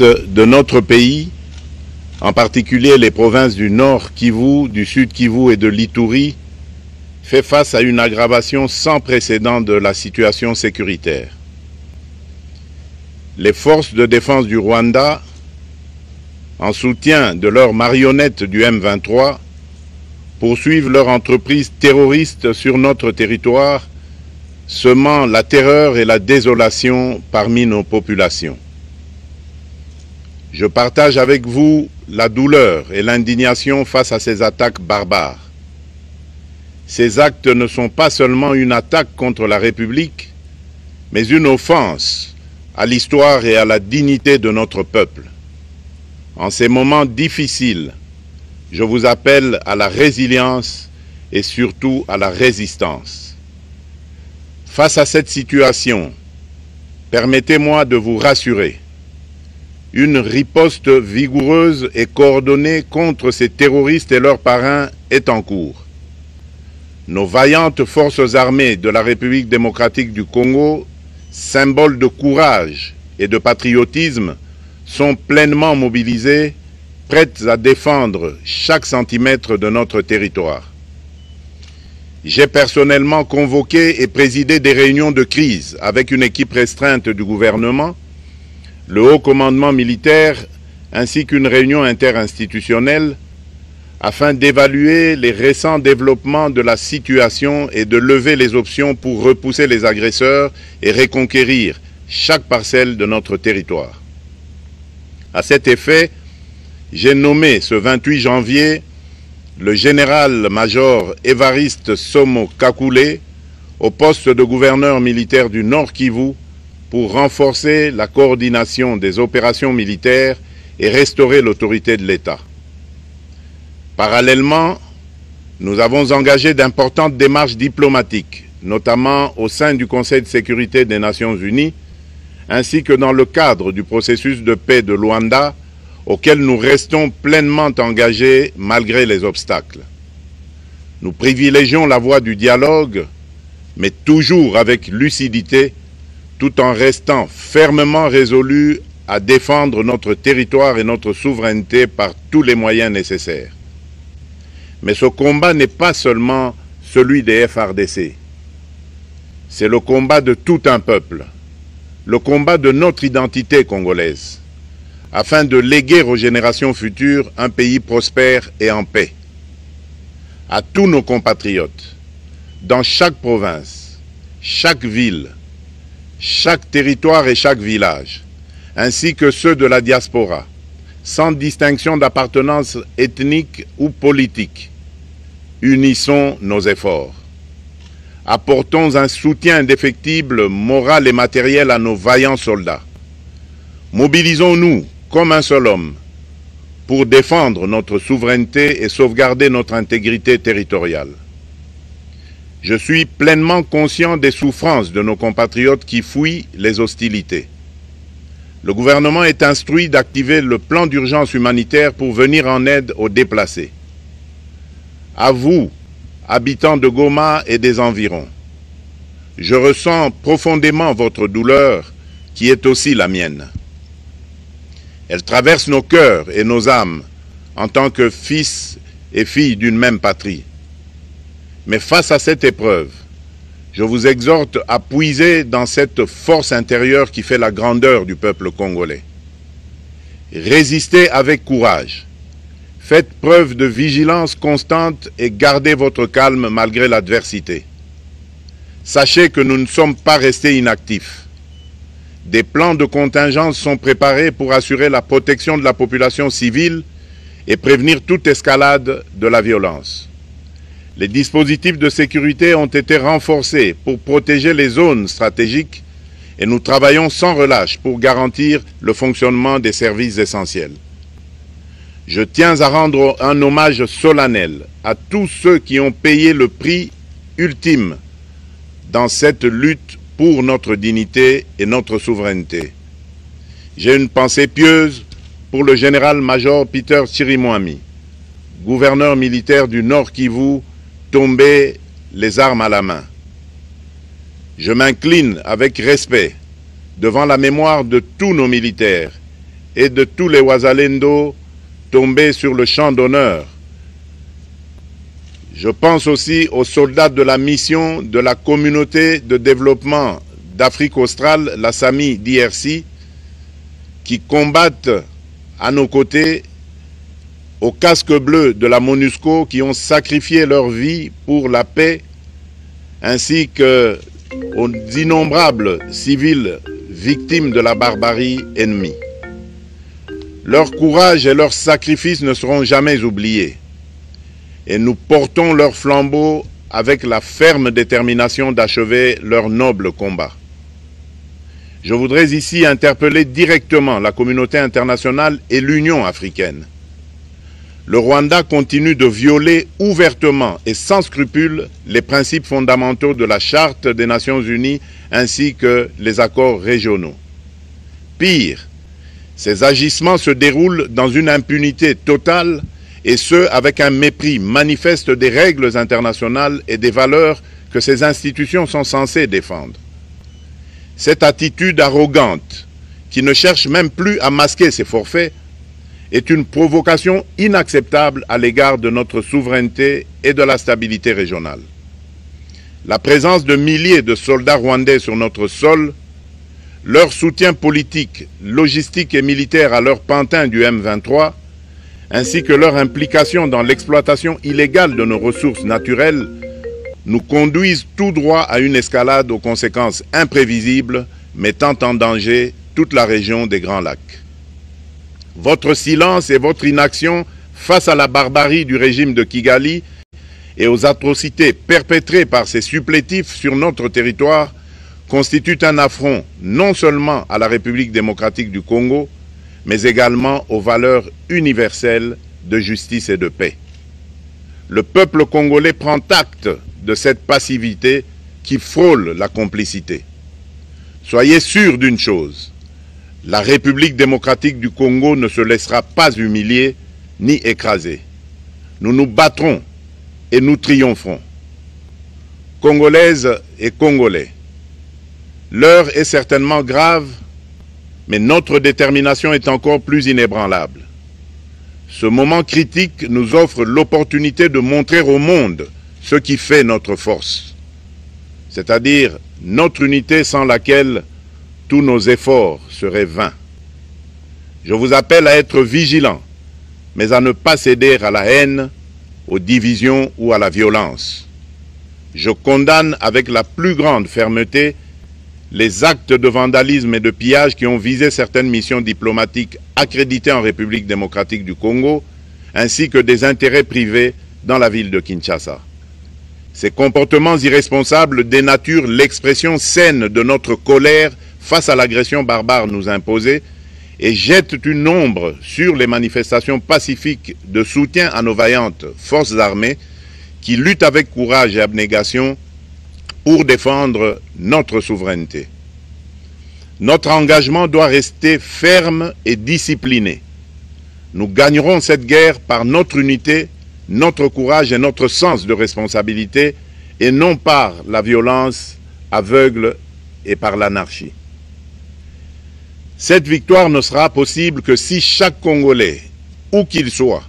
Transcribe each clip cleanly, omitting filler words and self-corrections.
l'est de notre pays, en particulier les provinces du Nord Kivu, du Sud Kivu et de l'Ituri, fait face à une aggravation sans précédent de la situation sécuritaire. Les forces de défense du Rwanda, en soutien de leurs marionnettes du M23, poursuivent leur entreprise terroriste sur notre territoire, semant la terreur et la désolation parmi nos populations. Je partage avec vous la douleur et l'indignation face à ces attaques barbares. Ces actes ne sont pas seulement une attaque contre la République, mais une offense à l'histoire et à la dignité de notre peuple. En ces moments difficiles, je vous appelle à la résilience et surtout à la résistance. Face à cette situation, permettez-moi de vous rassurer. Une riposte vigoureuse et coordonnée contre ces terroristes et leurs parrains est en cours. Nos vaillantes forces armées de la République démocratique du Congo, symboles de courage et de patriotisme, sont pleinement mobilisées, prêtes à défendre chaque centimètre de notre territoire. J'ai personnellement convoqué et présidé des réunions de crise avec une équipe restreinte du gouvernement, le haut commandement militaire ainsi qu'une réunion interinstitutionnelle afin d'évaluer les récents développements de la situation et de lever les options pour repousser les agresseurs et reconquérir chaque parcelle de notre territoire. À cet effet, j'ai nommé ce 28 janvier le général-major Évariste Somo Kakule au poste de gouverneur militaire du Nord Kivu pour renforcer la coordination des opérations militaires et restaurer l'autorité de l'État. Parallèlement, nous avons engagé d'importantes démarches diplomatiques, notamment au sein du Conseil de sécurité des Nations Unies, ainsi que dans le cadre du processus de paix de Luanda, auquel nous restons pleinement engagés malgré les obstacles. Nous privilégions la voie du dialogue, mais toujours avec lucidité, tout en restant fermement résolus à défendre notre territoire et notre souveraineté par tous les moyens nécessaires. Mais ce combat n'est pas seulement celui des FARDC. C'est le combat de tout un peuple, le combat de notre identité congolaise, afin de léguer aux générations futures un pays prospère et en paix. À tous nos compatriotes, dans chaque province, chaque ville, chaque territoire et chaque village, ainsi que ceux de la diaspora, sans distinction d'appartenance ethnique ou politique, unissons nos efforts. Apportons un soutien indéfectible, moral et matériel à nos vaillants soldats. Mobilisons-nous comme un seul homme pour défendre notre souveraineté et sauvegarder notre intégrité territoriale. Je suis pleinement conscient des souffrances de nos compatriotes qui fuient les hostilités. Le gouvernement est instruit d'activer le plan d'urgence humanitaire pour venir en aide aux déplacés. À vous, habitants de Goma et des environs, je ressens profondément votre douleur qui est aussi la mienne. Elle traverse nos cœurs et nos âmes en tant que fils et filles d'une même patrie. Mais face à cette épreuve, je vous exhorte à puiser dans cette force intérieure qui fait la grandeur du peuple congolais. Résistez avec courage. Faites preuve de vigilance constante et gardez votre calme malgré l'adversité. Sachez que nous ne sommes pas restés inactifs. Des plans de contingence sont préparés pour assurer la protection de la population civile et prévenir toute escalade de la violence. Les dispositifs de sécurité ont été renforcés pour protéger les zones stratégiques et nous travaillons sans relâche pour garantir le fonctionnement des services essentiels. Je tiens à rendre un hommage solennel à tous ceux qui ont payé le prix ultime dans cette lutte pour notre dignité et notre souveraineté. J'ai une pensée pieuse pour le général-major Peter Chirimwami, gouverneur militaire du Nord Kivu, tombé les armes à la main. Je m'incline avec respect devant la mémoire de tous nos militaires et de tous les Wazalendo tombés sur le champ d'honneur. Je pense aussi aux soldats de la mission de la communauté de développement d'Afrique australe, la SAMI DRC, qui combattent à nos côtés, aux casques bleus de la MONUSCO, qui ont sacrifié leur vie pour la paix, ainsi qu'aux innombrables civils victimes de la barbarie ennemie. Leur courage et leur sacrifice ne seront jamais oubliés. Et nous portons leur flambeau avec la ferme détermination d'achever leur noble combat. Je voudrais ici interpeller directement la communauté internationale et l'Union africaine. Le Rwanda continue de violer ouvertement et sans scrupule les principes fondamentaux de la Charte des Nations Unies ainsi que les accords régionaux. Pire, ces agissements se déroulent dans une impunité totale et ce, avec un mépris manifeste des règles internationales et des valeurs que ces institutions sont censées défendre. Cette attitude arrogante, qui ne cherche même plus à masquer ses forfaits, est une provocation inacceptable à l'égard de notre souveraineté et de la stabilité régionale. La présence de milliers de soldats rwandais sur notre sol, leur soutien politique, logistique et militaire à leur pantin du M23, ainsi que leur implication dans l'exploitation illégale de nos ressources naturelles, nous conduisent tout droit à une escalade aux conséquences imprévisibles, mettant en danger toute la région des Grands Lacs. Votre silence et votre inaction face à la barbarie du régime de Kigali et aux atrocités perpétrées par ses supplétifs sur notre territoire constituent un affront non seulement à la République démocratique du Congo, mais également aux valeurs universelles de justice et de paix. Le peuple congolais prend acte de cette passivité qui frôle la complicité. Soyez sûrs d'une chose, la République démocratique du Congo ne se laissera pas humilier ni écraser. Nous nous battrons et nous triompherons. Congolaises et Congolais, l'heure est certainement grave, mais notre détermination est encore plus inébranlable. Ce moment critique nous offre l'opportunité de montrer au monde ce qui fait notre force, c'est-à-dire notre unité sans laquelle tous nos efforts seraient vains. Je vous appelle à être vigilants, mais à ne pas céder à la haine, aux divisions ou à la violence. Je condamne avec la plus grande fermeté les actes de vandalisme et de pillage qui ont visé certaines missions diplomatiques accréditées en République démocratique du Congo, ainsi que des intérêts privés dans la ville de Kinshasa. Ces comportements irresponsables dénaturent l'expression saine de notre colère face à l'agression barbare nous imposée et jettent une ombre sur les manifestations pacifiques de soutien à nos vaillantes forces armées qui luttent avec courage et abnégation pour défendre notre souveraineté. Notre engagement doit rester ferme et discipliné. Nous gagnerons cette guerre par notre unité, notre courage et notre sens de responsabilité, et non par la violence aveugle et par l'anarchie. Cette victoire ne sera possible que si chaque Congolais, où qu'il soit,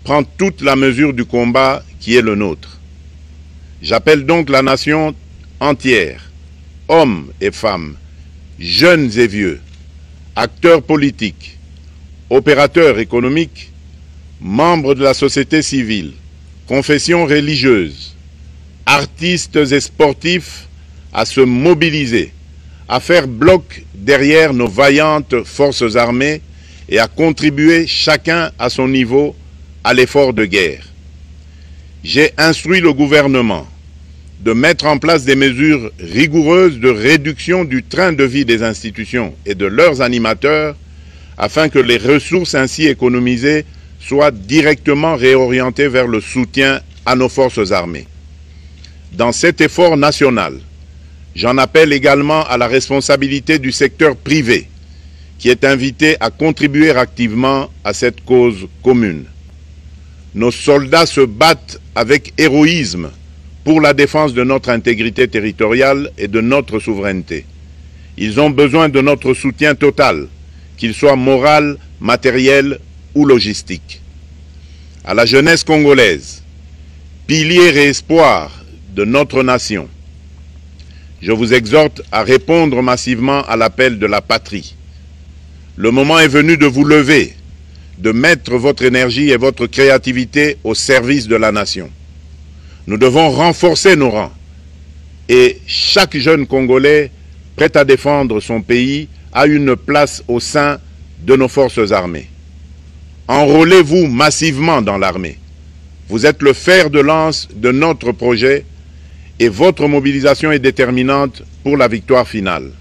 prend toute la mesure du combat qui est le nôtre. J'appelle donc la nation entière, hommes et femmes, jeunes et vieux, acteurs politiques, opérateurs économiques, membres de la société civile, confessions religieuses, artistes et sportifs à se mobiliser, à faire bloc derrière nos vaillantes forces armées et à contribuer chacun à son niveau à l'effort de guerre. J'ai instruit le gouvernement de mettre en place des mesures rigoureuses de réduction du train de vie des institutions et de leurs animateurs afin que les ressources ainsi économisées soient directement réorientées vers le soutien à nos forces armées. Dans cet effort national, j'en appelle également à la responsabilité du secteur privé, qui est invité à contribuer activement à cette cause commune. Nos soldats se battent avec héroïsme pour la défense de notre intégrité territoriale et de notre souveraineté. Ils ont besoin de notre soutien total, qu'il soit moral, matérielle ou logistique. À la jeunesse congolaise, pilier et espoir de notre nation, je vous exhorte à répondre massivement à l'appel de la patrie. Le moment est venu de vous lever, de mettre votre énergie et votre créativité au service de la nation. Nous devons renforcer nos rangs et chaque jeune Congolais prêt à défendre son pays a une place au sein de nos forces armées. Enrôlez-vous massivement dans l'armée. Vous êtes le fer de lance de notre projet et votre mobilisation est déterminante pour la victoire finale.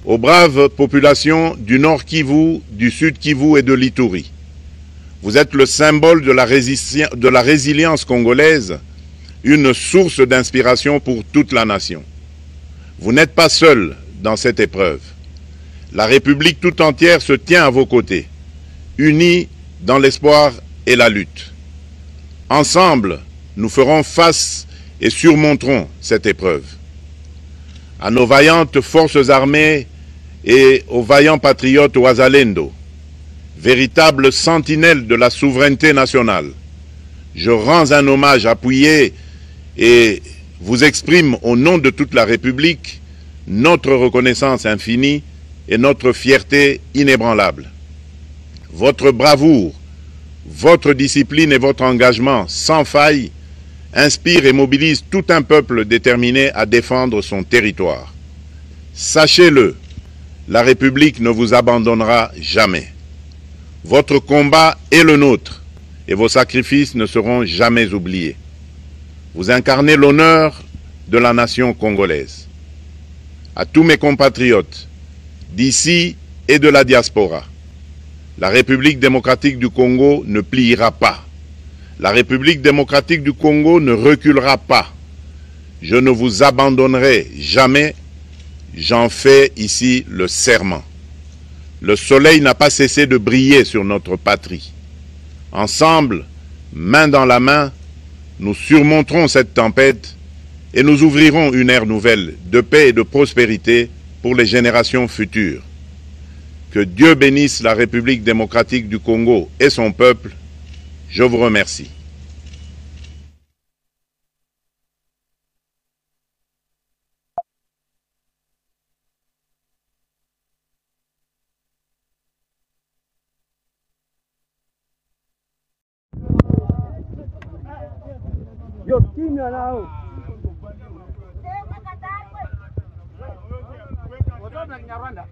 Aux braves populations du Nord Kivu, du Sud Kivu et de l'Ituri, vous êtes le symbole de la résilience congolaise, une source d'inspiration pour toute la nation. Vous n'êtes pas seuls dans cette épreuve. La République tout entière se tient à vos côtés, unis dans l'espoir et la lutte. Ensemble, nous ferons face et surmonterons cette épreuve. À nos vaillantes forces armées et aux vaillants patriotes Wazalendo, véritables sentinelles de la souveraineté nationale, je rends un hommage appuyé et vous exprime au nom de toute la République notre reconnaissance infinie et notre fierté inébranlable. Votre bravoure, votre discipline et votre engagement sans faille inspire et mobilise tout un peuple déterminé à défendre son territoire. Sachez-le, la République ne vous abandonnera jamais. Votre combat est le nôtre et vos sacrifices ne seront jamais oubliés. Vous incarnez l'honneur de la nation congolaise. À tous mes compatriotes d'ici et de la diaspora, la République démocratique du Congo ne pliera pas. La République démocratique du Congo ne reculera pas. Je ne vous abandonnerai jamais. J'en fais ici le serment. Le soleil n'a pas cessé de briller sur notre patrie. Ensemble, main dans la main, nous surmonterons cette tempête et nous ouvrirons une ère nouvelle de paix et de prospérité pour les générations futures. Que Dieu bénisse la République démocratique du Congo et son peuple. Je vous remercie. Yo, kimya nao. Watoto wa Kinyarwanda.